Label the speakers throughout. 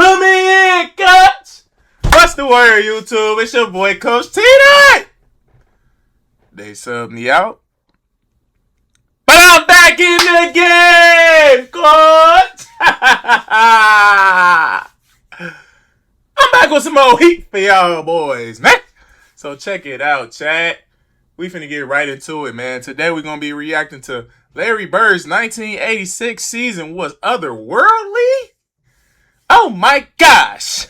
Speaker 1: Put me in, Coach. What's the word, YouTube? It's your boy, Coach TDOT. They subbed me out. But I'm back in the game, Coach. I'm back with some more heat for y'all boys, man. So check it out, chat. We finna get right into it, man. Today we're gonna be reacting to Larry Bird's 1986 season was otherworldly. Oh my gosh.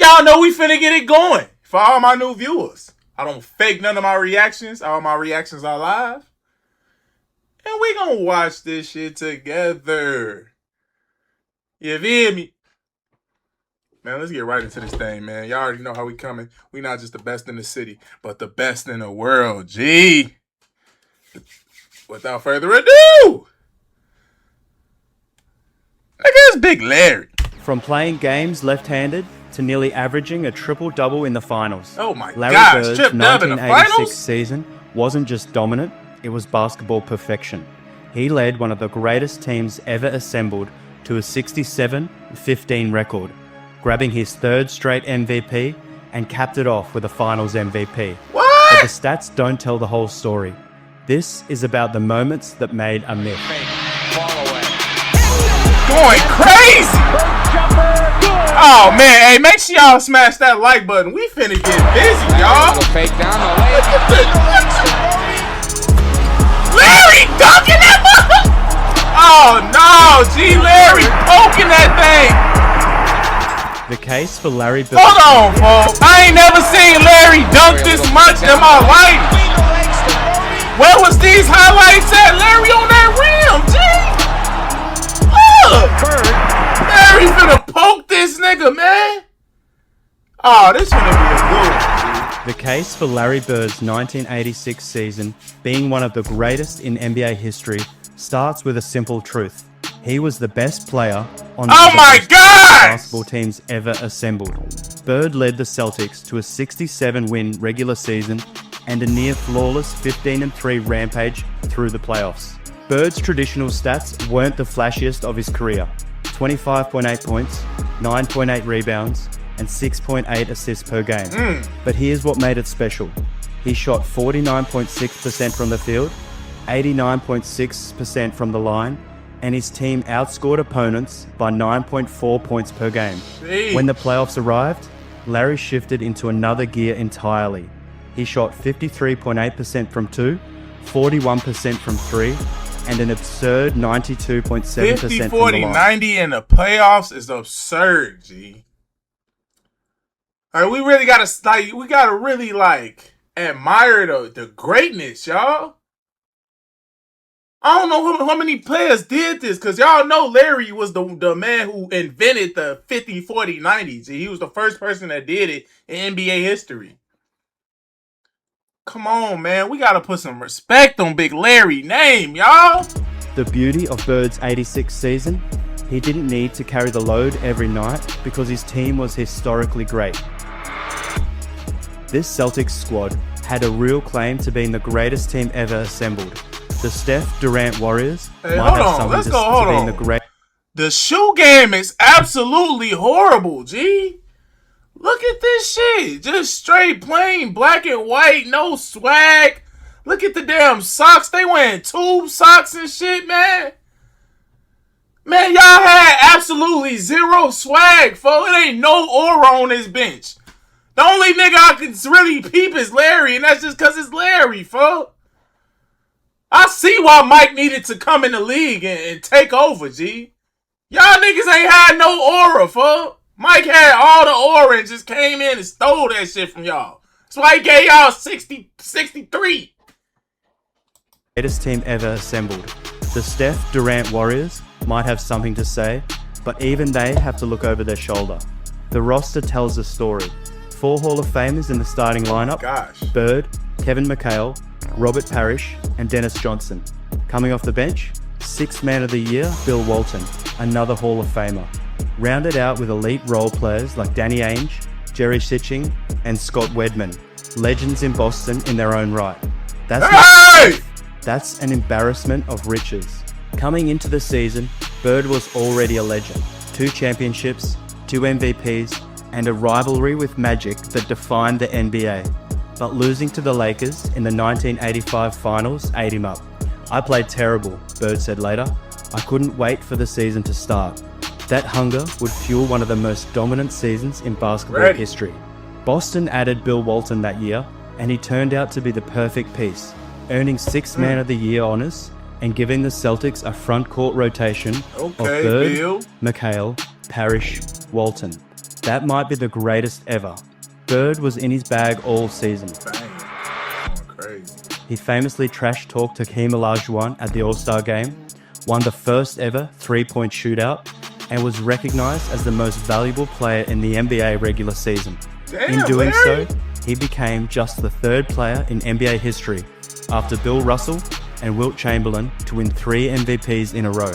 Speaker 1: Y'all know we finna get it going. For all my new viewers, I don't fake none of my reactions. All my reactions are live. And we gonna watch this shit together. You feel me? Man, let's get right into this thing, man. Y'all already know how we coming. We not just the best in the city, but the best in the world. G. Without further ado, look at this big Larry.
Speaker 2: From playing games left-handed to nearly averaging a triple-double in the finals.
Speaker 1: Oh my
Speaker 2: Larry
Speaker 1: gosh,
Speaker 2: Bird's
Speaker 1: trip-dub in the
Speaker 2: 1986
Speaker 1: finals?
Speaker 2: season wasn't just dominant, it was basketball perfection. He led one of the greatest teams ever assembled to a 67-15 record, grabbing his third straight MVP and capped it off with a finals MVP.
Speaker 1: What?
Speaker 2: But the stats don't tell the whole story. This is about the moments that made a myth.
Speaker 1: Going crazy! Oh man, hey, make sure y'all smash that like button. We finna get busy, y'all. Larry dunking that mother! Oh no, G. Larry poking that thing.
Speaker 2: The case for Larry Bird.
Speaker 1: Hold on, folks. I ain't never seen Larry dunk this much in my life. Where was these highlights at? Larry on that rim, G. Look. Larry finna poke this nigga, man. Oh, this finna be a good one.
Speaker 2: The case for Larry Bird's 1986 season being one of the greatest in NBA history starts with a simple truth. He was the best player on the basketball teams ever assembled. Bird led the Celtics to a 67-win regular season and a near-flawless 15-3 rampage through the playoffs. Bird's traditional stats weren't the flashiest of his career. 25.8 points, 9.8 rebounds, and 6.8 assists per game. But here's what made it special. He shot 49.6% from the field, 89.6% from the line, and his team outscored opponents by 9.4 points per game. When the playoffs arrived, Larry shifted into another gear entirely. He shot 53.8% from 2, 41% from 3, and an absurd 92.7% from the line.
Speaker 1: 50-40-90 in the playoffs is absurd, G. All right, we really gotta really admire the greatness, y'all. I don't know how many players did this, because y'all know Larry was the man who invented the 50-40-90. G. He was the first person that did it in NBA history. Come on, man. We got to put some respect on Big Larry's name, y'all.
Speaker 2: The beauty of Bird's 86 season, he didn't need to carry the load every night because his team was historically great. This Celtics squad had a real claim to being the greatest team ever assembled. The Steph Durant Warriors might have something to being the great.
Speaker 1: The shoe game is absolutely horrible, G. Look at this shit. Just straight plain black and white, no swag. Look at the damn socks. They wearing tube socks and shit, man. Man, y'all had absolutely zero swag, folks. It ain't no aura on this bench. The only nigga I can really peep is Larry, and that's just because it's Larry, folks. I see why Mike needed to come in the league and take over, G. Y'all niggas ain't had no aura, folks. Mike had all the aura and just came in and stole that shit from y'all. That's why he gave y'all 63.
Speaker 2: Greatest team ever assembled. The Steph Durant Warriors might have something to say, but even they have to look over their shoulder. The roster tells a story. 4 Hall of Famers in the starting lineup. Bird, Kevin McHale, Robert Parrish, and Dennis Johnson. Coming off the bench, 6th Man of the Year, Bill Walton, another Hall of Famer. Rounded out with elite role players like Danny Ainge, Jerry Sitching, and Scott Wedman, legends in Boston in their own right. That's an embarrassment of riches. Coming into the season, Bird was already a legend. 2 championships, 2 MVPs, and a rivalry with Magic that defined the NBA. But losing to the Lakers in the 1985 finals ate him up. "I played terrible," Bird said later. "I couldn't wait for the season to start." That hunger would fuel one of the most dominant seasons in basketball history. Boston added Bill Walton that year, and he turned out to be the perfect piece, earning 6th Man of the Year honors and giving the Celtics a front court rotation of Bird,
Speaker 1: Bill,
Speaker 2: McHale, Parrish, Walton. That might be the greatest ever. Bird was in his bag all season.
Speaker 1: Bang. Going crazy.
Speaker 2: He famously trash-talked Hakeem Olajuwon at the All-Star game, won the first ever three-point shootout, and was recognized as the most valuable player in the NBA regular season.
Speaker 1: Damn,
Speaker 2: in doing
Speaker 1: Larry.
Speaker 2: so, he became just the 3rd player in NBA history, after Bill Russell and Wilt Chamberlain, to win 3 MVPs in a row.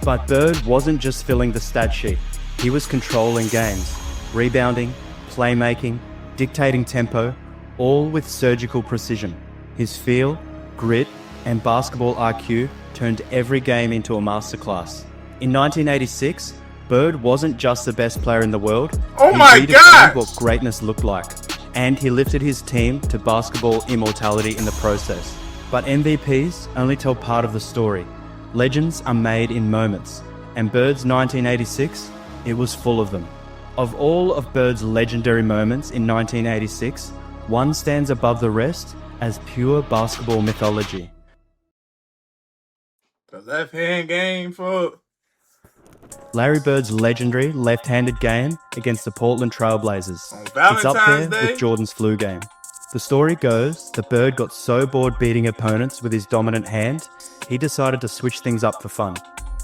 Speaker 2: But Bird wasn't just filling the stat sheet. He was controlling games, rebounding, playmaking, dictating tempo, all with surgical precision. His feel, grit, and basketball IQ turned every game into a masterclass. In 1986, Bird wasn't just the best player in the world.
Speaker 1: Oh
Speaker 2: he
Speaker 1: my
Speaker 2: redefined
Speaker 1: God!
Speaker 2: what greatness looked like, and he lifted his team to basketball immortality in the process. But MVPs only tell part of the story. Legends are made in moments, and Bird's 1986, it was full of them. Of all of Bird's legendary moments in 1986, one stands above the rest as pure basketball mythology.
Speaker 1: The left hand game for
Speaker 2: Larry Bird's legendary left-handed game against the Portland Trail Blazers.
Speaker 1: on
Speaker 2: It's up there
Speaker 1: Valentine's Day.
Speaker 2: with Jordan's flu game. The story goes that Bird got so bored beating opponents with his dominant hand, he decided to switch things up for fun.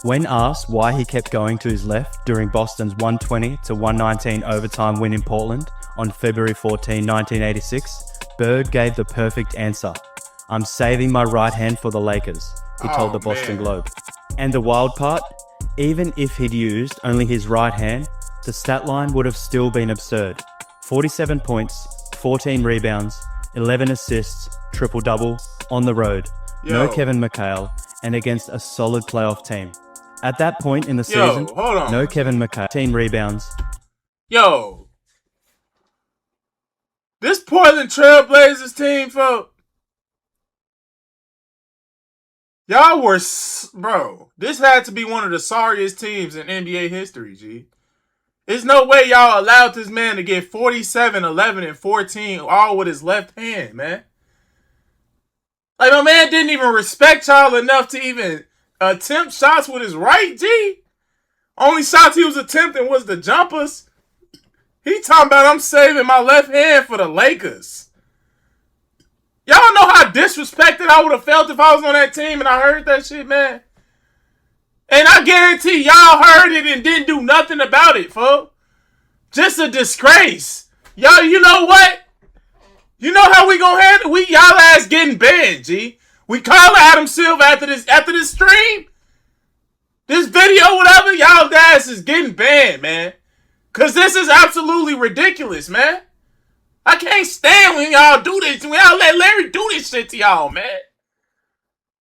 Speaker 2: When asked why he kept going to his left during Boston's 120-119 overtime win in Portland on February 14, 1986, Bird gave the perfect answer. "I'm saving my right hand for the Lakers," he told the Boston
Speaker 1: man.
Speaker 2: Globe. And the wild part, even if he'd used only his right hand, the stat line would have still been absurd. 47 points, 14 rebounds, 11 assists, triple-double, on the road, no
Speaker 1: Yo.
Speaker 2: Kevin McHale, and against a solid playoff team. At that point in the
Speaker 1: Yo,
Speaker 2: season,
Speaker 1: hold on.
Speaker 2: no Kevin McHale, 10 rebounds.
Speaker 1: Yo, this Portland Trail Blazers team, folks. Y'all were, bro, this had to be one of the sorriest teams in NBA history, G. There's no way y'all allowed this man to get 47, 11, and 14 all with his left hand, man. Like, my man didn't even respect y'all enough to even attempt shots with his right, G. Only shots he was attempting was the jumpers. He talking about, "I'm saving my left hand for the Lakers." Y'all know how disrespected I would have felt if I was on that team and I heard that shit, man. And I guarantee y'all heard it and didn't do nothing about it, folks. Just a disgrace. Y'all, you know what? You know how we gonna handle it? Y'all ass getting banned, G. We call Adam Silver after this stream. This video, whatever, y'all ass is getting banned, man. Cause this is absolutely ridiculous, man. I can't stand when y'all do this. When y'all let Larry do this shit to y'all, man.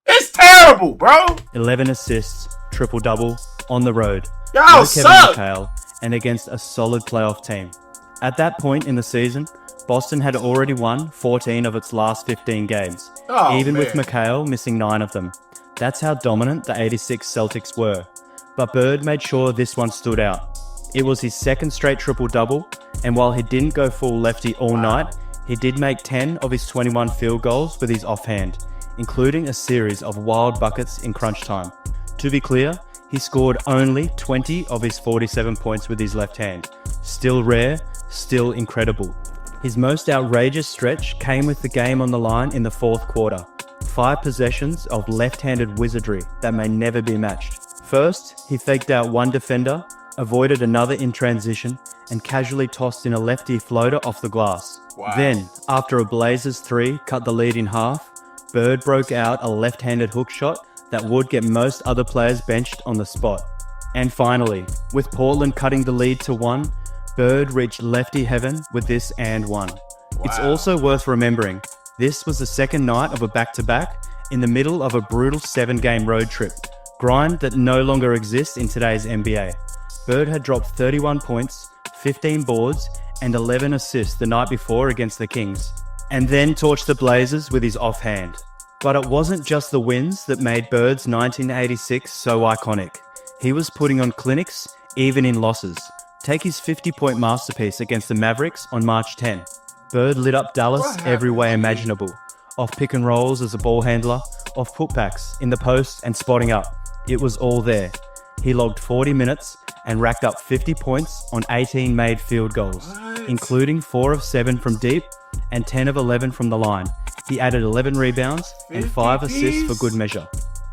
Speaker 1: It's terrible, bro.
Speaker 2: 11 assists, triple-double, on the road,
Speaker 1: Y'all
Speaker 2: no Kevin
Speaker 1: suck.
Speaker 2: McHale, and against a solid playoff team. At that point in the season, Boston had already won 14 of its last 15 games,
Speaker 1: Oh,
Speaker 2: even with
Speaker 1: man.
Speaker 2: McHale missing 9 of them. That's how dominant the 86 Celtics were. But Bird made sure this one stood out. It was his second straight triple-double, and while he didn't go full lefty all night, he did make 10 of his 21 field goals with his offhand, including a series of wild buckets in crunch time. To be clear, he scored only 20 of his 47 points with his left hand. Still rare, still incredible. His most outrageous stretch came with the game on the line in the fourth quarter. 5 possessions of left-handed wizardry that may never be matched. First, he faked out one defender, avoided another in transition, and casually tossed in a lefty floater off the glass.
Speaker 1: Wow.
Speaker 2: Then, after a Blazers 3 cut the lead in half, Bird broke out a left-handed hook shot that would get most other players benched on the spot. And finally, with Portland cutting the lead to 1, Bird reached lefty heaven with this and one. It's also worth remembering, this was the second night of a back-to-back in the middle of a brutal 7-game road trip, grind that no longer exists in today's NBA. Bird had dropped 31 points, 15 boards, and 11 assists the night before against the Kings, and then torched the Blazers with his offhand. But it wasn't just the wins that made Bird's 1986 so iconic. He was putting on clinics, even in losses. Take his 50-point masterpiece against the Mavericks on March 10. Bird lit up Dallas every way imaginable. Off pick and rolls as a ball handler, off putbacks, in the post and spotting up. It was all there. He logged 40 minutes and racked up 50 points on 18 made field goals, including 4 of 7 from deep and 10 of 11 from the line. He added 11 rebounds and 5 assists for good measure.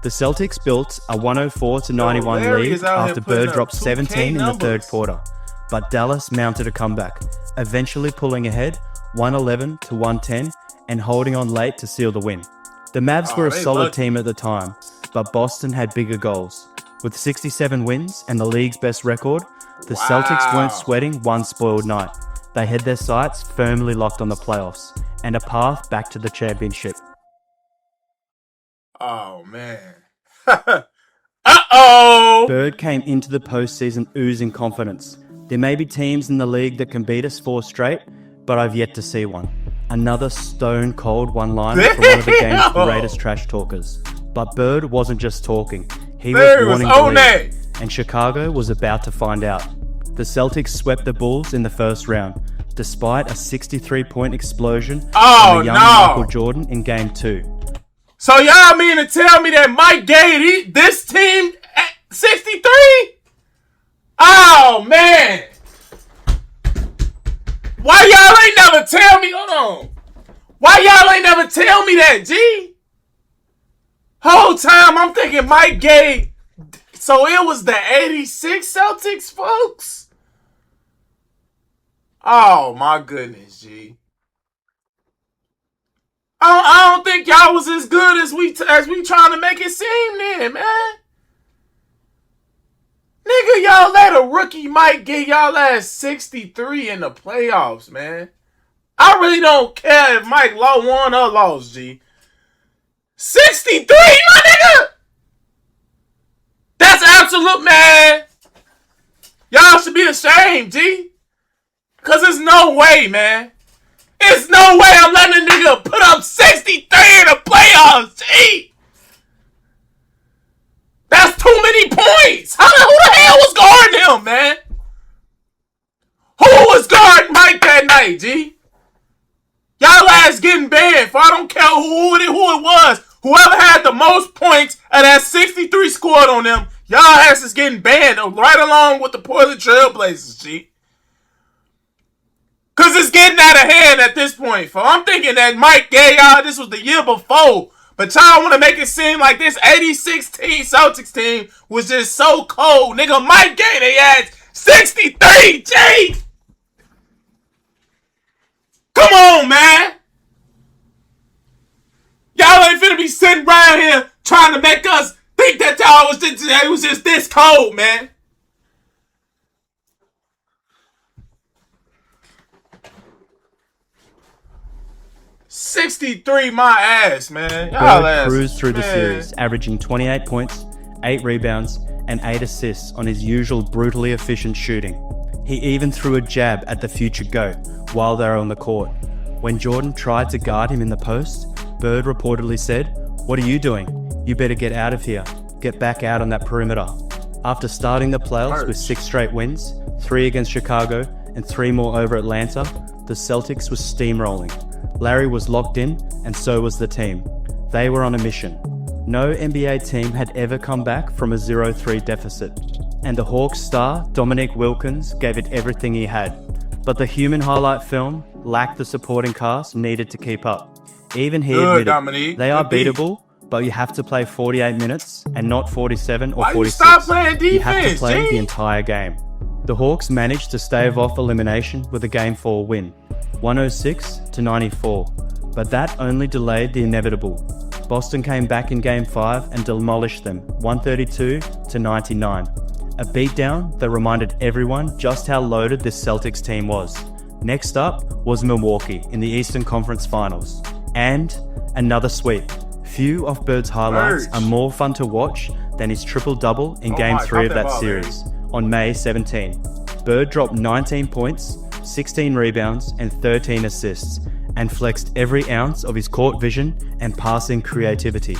Speaker 2: The Celtics built a 104-91 lead after Bird dropped 17 in the third quarter, but Dallas mounted a comeback, eventually pulling ahead 111-110 and holding on late to seal the win. The Mavs were a solid team at the time, but Boston had bigger goals. With 67 wins and the league's best record, the Celtics weren't sweating one spoiled night. They had their sights firmly locked on the playoffs and a path back to the championship.
Speaker 1: Oh, man. Uh-oh!
Speaker 2: Bird came into the postseason oozing confidence. There may be teams in the league that can beat us 4 straight, but I've yet to see one. Another stone-cold one-liner from one of the game's greatest trash talkers. But Bird wasn't just talking. He was wanting to lead, and Chicago was about to find out. The Celtics swept the Bulls in the first round, despite a 63-point explosion from the young Michael Jordan in Game 2.
Speaker 1: So y'all mean to tell me that Mike gave this team 63? Oh, man. Why y'all ain't never tell me? Hold on. Why y'all ain't never tell me that, G? Whole time I'm thinking Mike gave. So it was the 86 Celtics, folks? Oh, my goodness, G. I don't think y'all was as good as we trying to make it seem then, man. Nigga, y'all let a rookie Mike get y'all ass 63 in the playoffs, man. I really don't care if Mike won or lost, G. 63, my nigga! That's absolute, man. Y'all should be ashamed, G. Because there's no way, man. There's no way I'm letting a nigga put up 63 in the playoffs, G. That's too many points. Who the hell was guarding him, man? Who was guarding Mike that night, G? Y'all ass getting banned. I don't care who it was. Whoever had the most points of that 63 scored on them, y'all ass is getting banned right along with the Portland Trailblazers, G. Because it's getting out of hand at this point. I'm thinking that Mike gave y'all this was the year before. But y'all want to make it seem like this 86 team Celtics team was just so cold. Nigga, Mike gave they ass 63, G. Come on, man. Y'all ain't finna be sitting around here trying to make us think that y'all was just this cold, man. $63 my ass, man. Y'all
Speaker 2: Bird cruised through the series, averaging 28 points, 8 rebounds, and 8 assists on his usual brutally efficient shooting. He even threw a jab at the future GOAT while they were on the court. When Jordan tried to guard him in the post, Bird reportedly said, "What are you doing? You better get out of here. Get back out on that perimeter." After starting the playoffs with 6 straight wins, 3 against Chicago and 3 more over Atlanta, the Celtics was steamrolling. Larry was locked in, and so was the team. They were on a mission. No NBA team had ever come back from a 0-3 deficit, and the Hawks star, Dominique Wilkins, gave it everything he had. But the human highlight film lacked the supporting cast needed to keep up. Even he admitted,
Speaker 1: Dominique.
Speaker 2: They are beatable, but you have to play 48 minutes and not 47 or 46.
Speaker 1: Why you stop playing defense,
Speaker 2: you have to play the entire game. The Hawks managed to stave off elimination with a Game 4 win, 106-94, but that only delayed the inevitable. Boston came back in Game 5 and demolished them, 132-99. A beatdown that reminded everyone just how loaded this Celtics team was. Next up was Milwaukee in the Eastern Conference Finals. And another sweep. Few of Bird's highlights are more fun to watch than his triple-double in Game 3 of that series. on May 17. Bird dropped 19 points, 16 rebounds, and 13 assists, and flexed every ounce of his court vision and passing creativity.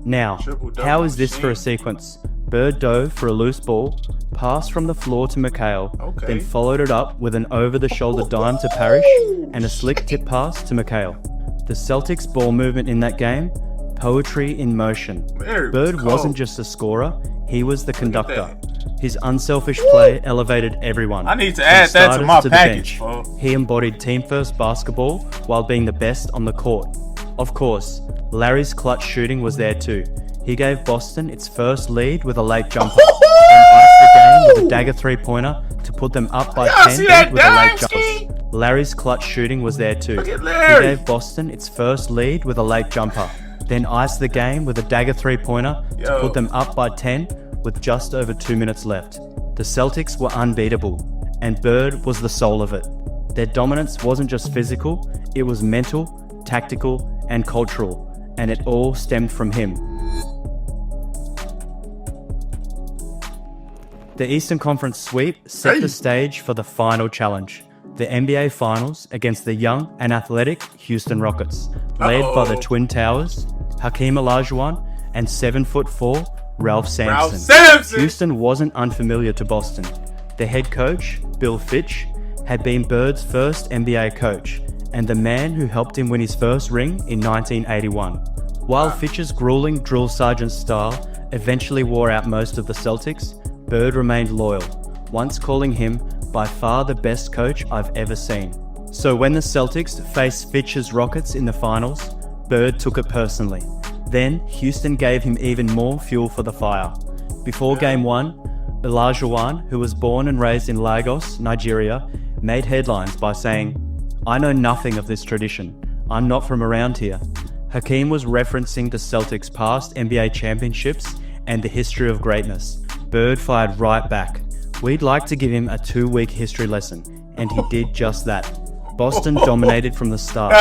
Speaker 2: Now, how is this for a sequence? Bird dove for a loose ball, passed from the floor to McHale, then followed it up with an over-the-shoulder dime to Parrish and a slick tip pass to McHale. The Celtics' ball movement in that game, poetry in motion. Bird wasn't just a scorer, he was the conductor. His unselfish play elevated everyone.
Speaker 1: I need to add that to my package.
Speaker 2: He embodied team-first basketball while being the best on the court. Of course, Larry's clutch shooting was there too. He gave Boston its first lead with a late jumper and iced the game with a dagger three-pointer to put them up by 10 with a late jumper. Larry's clutch shooting was there too. He gave Boston its first lead with a late jumper, then iced the game with a dagger three-pointer to put them up by 10 with just over 2 minutes left. The Celtics were unbeatable, and Bird was the soul of it. Their dominance wasn't just physical, it was mental, tactical, and cultural, and it all stemmed from him. The Eastern Conference sweep set the stage for the final challenge, the NBA Finals against the young and athletic Houston Rockets, led by the Twin Towers, Hakeem Olajuwon, and 7'4" Ralph Sampson. Houston wasn't unfamiliar to Boston. The head coach, Bill Fitch, had been Bird's first NBA coach, and the man who helped him win his first ring in 1981. While Fitch's grueling drill sergeant style eventually wore out most of the Celtics, Bird remained loyal, once calling him by far the best coach I've ever seen. So when the Celtics faced Fitch's Rockets in the finals, Bird took it personally. Then Houston gave him even more fuel for the fire. Before Game 1, Olajuwon, who was born and raised in Lagos, Nigeria, made headlines by saying, "I know nothing of this tradition. I'm not from around here." Hakeem was referencing the Celtics' past NBA championships and the history of greatness. Bird fired right back. "We'd like to give him a 2-week history lesson," and he did just that. Boston dominated from the start,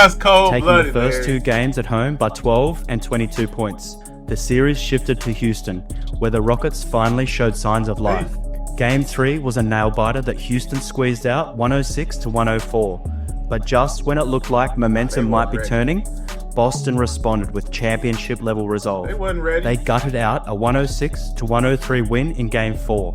Speaker 2: taking the first 2 games at home by 12 and 22 points. The series shifted to Houston, where the Rockets finally showed signs of life. Game 3 was a nail-biter that Houston squeezed out 106-104, but just when it looked like momentum might be turning, Boston responded with championship-level resolve. They gutted out a 106-103 win in Game 4,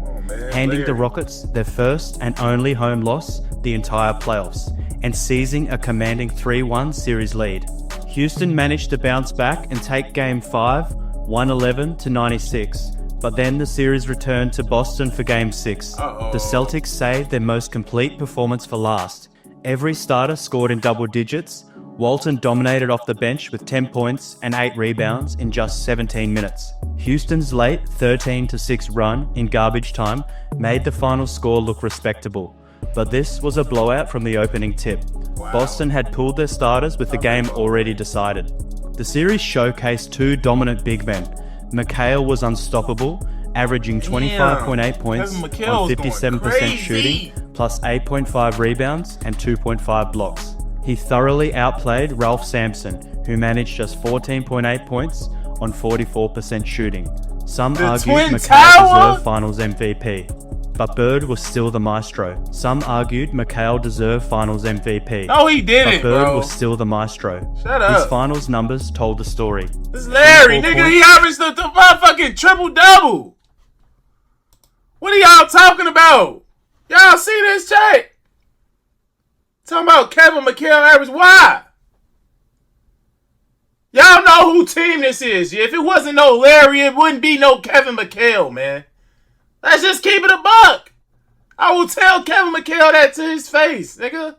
Speaker 2: handing the Rockets their first and only home loss the entire playoffs, and seizing a commanding 3-1 series lead. Houston managed to bounce back and take Game 5, 111-96, but then the series returned to Boston for Game 6. The Celtics saved their most complete performance for last. Every starter scored in double digits. Walton dominated off the bench with 10 points and 8 rebounds in just 17 minutes. Houston's late 13-6 run in garbage time made the final score look respectable, but this was a blowout from the opening tip. Boston had pulled their starters with the game already decided. The series showcased 2 dominant big men. McHale was unstoppable, averaging 25.8 points on 57% shooting, plus 8.5 rebounds and 2.5 blocks. He thoroughly outplayed Ralph Sampson, who managed just 14.8 points on 44% shooting. Some argued McHale deserved Finals MVP, but Bird was still the maestro. Some argued McHale deserved Finals MVP.
Speaker 1: No, he didn't,
Speaker 2: but Bird
Speaker 1: bro.
Speaker 2: was still the maestro.
Speaker 1: Shut up.
Speaker 2: His finals numbers told the story.
Speaker 1: This is Larry, nigga. He averaged the motherfucking triple-double. What are y'all talking about? Y'all see this chat? Talking about Kevin McHale average. Why? Y'all know who team this is. If it wasn't no Larry, it wouldn't be no Kevin McHale, man. Let's just keep it a buck. I will tell Kevin McHale that to his face, nigga.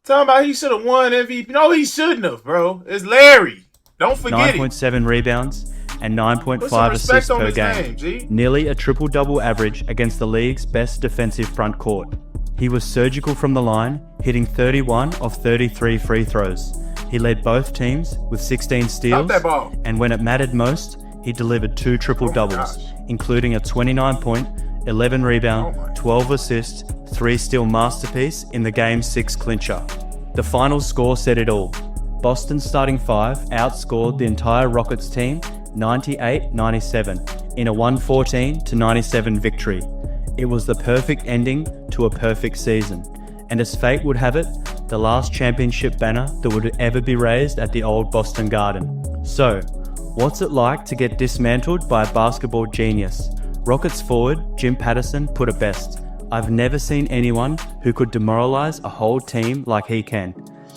Speaker 1: Talking about he should have won MVP. No, he shouldn't have, bro. It's Larry. Don't forget
Speaker 2: 9.7 rebounds and 9.5 assists per game. Nearly a triple-double average against the league's best defensive front court. He was surgical from the line, hitting 31 of 33 free throws. He led both teams with 16 steals, and when it mattered most, he delivered 2 triple-doubles, including a 29-point, 11 rebound, 12 assist, 3 steal masterpiece in the Game 6 clincher. The final score said it all. Boston's starting 5 outscored the entire Rockets team 98-97 in a 114-97 victory. It was the perfect ending to a perfect season. And as fate would have it, the last championship banner that would ever be raised at the old Boston Garden. So, what's it like to get dismantled by a basketball genius? Rockets forward Jim Patterson put it best. I've never seen anyone who could demoralize a whole team like he can.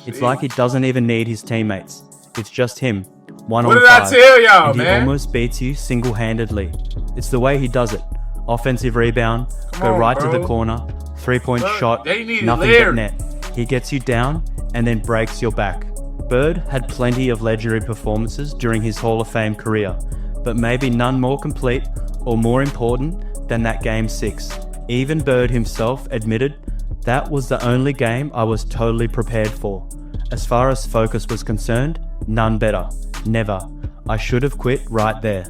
Speaker 2: It's like he doesn't even need his teammates. It's just him, one on 5.
Speaker 1: What did I tell y'all,
Speaker 2: and he
Speaker 1: man?
Speaker 2: almost beats you single-handedly. It's the way he does it. Offensive rebound, go right to the corner, three-point shot, nothing but net. He gets you down and then breaks your back. Bird had plenty of legendary performances during his Hall of Fame career, but maybe none more complete or more important than that Game 6. Even Bird himself admitted, that was the only game I was totally prepared for. As far as focus was concerned, none better. Never. I should have quit right there.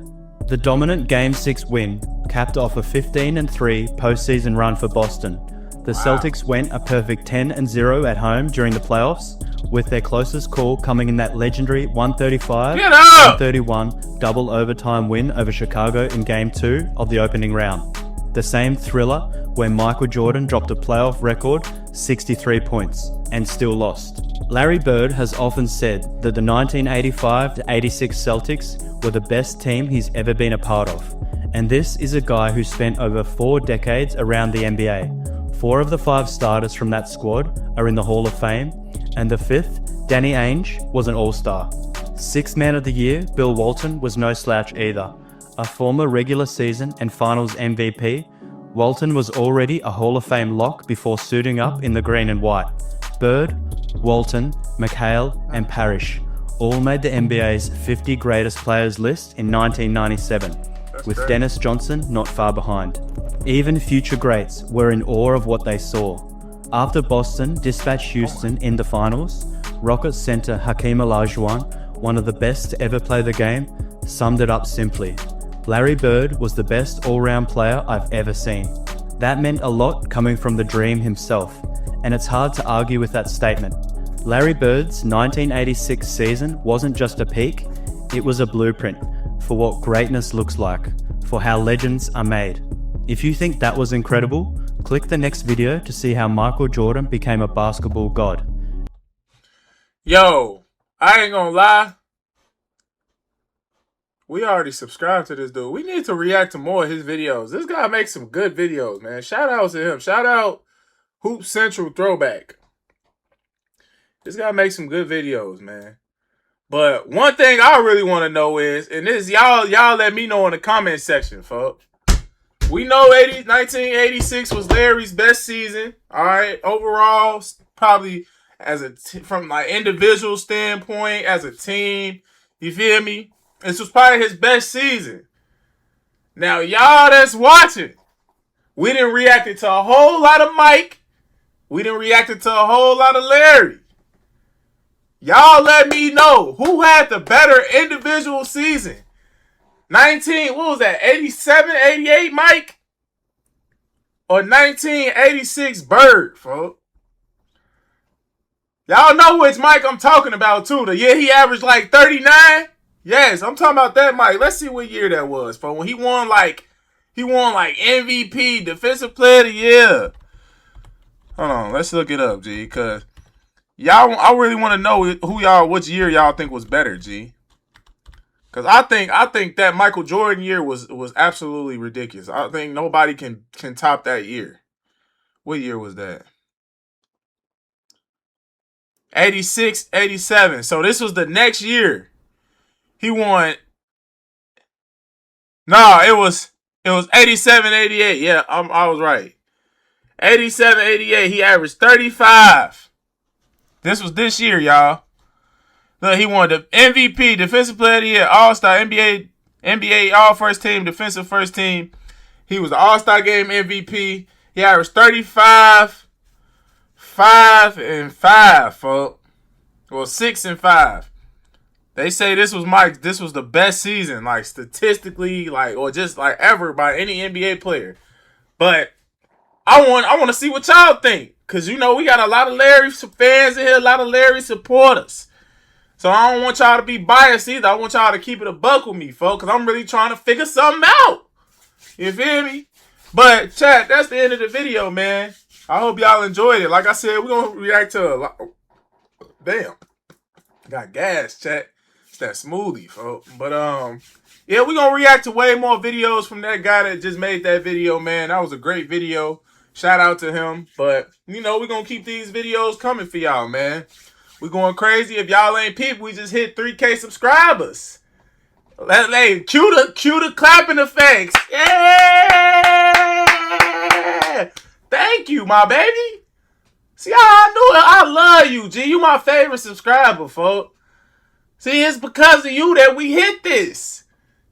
Speaker 2: The dominant Game 6 win capped off a 15-3 postseason run for Boston. The Celtics went a perfect 10-0 at home during the playoffs, with their closest call coming in that legendary 135-131 double overtime win over Chicago in Game 2 of the opening round. The same thriller where Michael Jordan dropped a playoff record 63 points and still lost. Larry Bird has often said that the 1985-86 Celtics were the best team he's ever been a part of. And this is a guy who spent over 4 decades around the NBA. 4 of the 5 starters from that squad are in the Hall of Fame, and the 5th, Danny Ainge, was an all-star. 6th Man of the Year, Bill Walton, was no slouch either. A former regular season and finals MVP, Walton was already a Hall of Fame lock before suiting up in the green and white. Bird, Walton, McHale, and Parrish all made the NBA's 50 greatest players list in 1997, with Dennis Johnson not far behind. Even future greats were in awe of what they saw. After Boston dispatched Houston in the finals, Rockets center Hakeem Olajuwon, one of the best to ever play the game, summed it up simply. Larry Bird was the best all-round player I've ever seen. That meant a lot coming from the Dream himself, and it's hard to argue with that statement. Larry Bird's 1986 season wasn't just a peak, it was a blueprint for what greatness looks like, for how legends are made. If you think that was incredible, click the next video to see how Michael Jordan became a basketball god.
Speaker 1: Yo, I ain't gonna lie. We already subscribed to this dude. We need to react to more of his videos. This guy makes some good videos, man. Shout out to him. Shout out Hoop Central Throwback. This guy makes some good videos, man. But one thing I really want to know is, and this y'all let me know in the comment section, folks. We know 1986 was Larry's best season. All right, overall, probably from like individual standpoint, as a team. You feel me? This was probably his best season. Now, y'all that's watching, we didn't react to a whole lot of Mike. We didn't react to a whole lot of Larry. Y'all let me know who had the better individual season. 87, 88 Mike? Or 1986 Bird, folks? Y'all know which Mike I'm talking about, too. The year he averaged like 39? Yes, I'm talking about that Mike. Let's see what year that was, folks. When he won like MVP, Defensive Player of the Year. Hold on, let's look it up, G, because I really want to know which year y'all think was better, G. Because I think that Michael Jordan year was absolutely ridiculous. I think nobody can top that year. What year was that? 86, 87. So this was the next year. He won. No, it was 87, 88. Yeah, I was right. 87, 88. He averaged 35. This was this year, y'all. Look, he won the MVP, Defensive Player of the Year, All-Star, NBA All-First Team, Defensive First Team. He was the All-Star Game MVP. He averaged 35, 5, and 5, folks. Well, 6 and 5. They say this was the best season, like statistically, like, or just like ever by any NBA player. But I want to see what y'all think. Because, you know, we got a lot of Larry fans in here, a lot of Larry supporters. So I don't want y'all to be biased either. I want y'all to keep it a buck with me, folks, because I'm really trying to figure something out. You feel me? But chat, that's the end of the video, man. I hope y'all enjoyed it. Like I said, we're gonna react to a lot. Damn, got gas, chat. It's that smoothie, folks. But yeah, we're gonna react to way more videos from that guy that just made that video, man. That was a great video. Shout out to him. But you know, we're gonna keep these videos coming for y'all, man. We're going crazy. If y'all ain't people, we just hit 3K subscribers. Hey, cue the clapping effects. Yeah! Thank you, my baby. See how I knew it? I love you, G. You my favorite subscriber, folks. See, it's because of you that we hit this.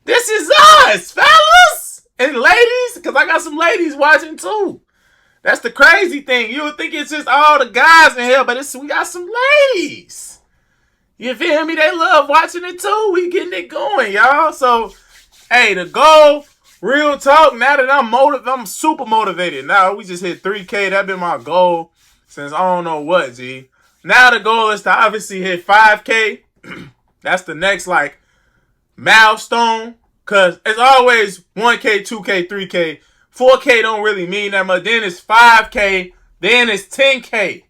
Speaker 1: This is us, fellas and ladies, because I got some ladies watching too. That's the crazy thing. You would think it's just all the guys in here, but we got some ladies. You feel me? They love watching it too. We getting it going, y'all. So, hey, the goal, real talk, now that I'm super motivated. Now, we just hit 3K. That been my goal since I don't know what, G. Now the goal is to obviously hit 5K. That's the next, like, milestone. Because it's always 1K, 2K, 3K. 4K don't really mean that much. Then it's 5K. Then it's 10K.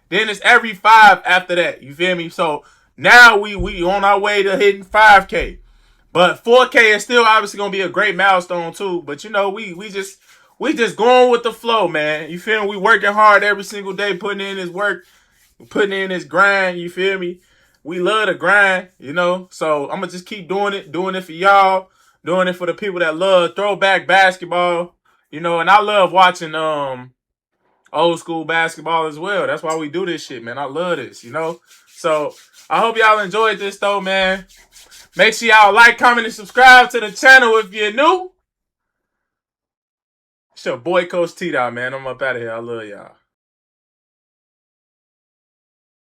Speaker 1: Then it's every 5 after that. You feel me? So, now we on our way to hitting 5K. But 4K is still obviously gonna be a great milestone too. But you know, we just going with the flow, man. You feel me? We working hard every single day, putting in this work, putting in this grind, you feel me? We love the grind, you know. So I'm gonna just keep doing it for y'all, doing it for the people that love throwback basketball, you know, and I love watching old school basketball as well. That's why we do this shit, man. I love this, you know. So I hope y'all enjoyed this though, man. Make sure y'all like, comment, and subscribe to the channel if you're new. It's your boy Coach TDOT, man. I'm up out of here. I love y'all.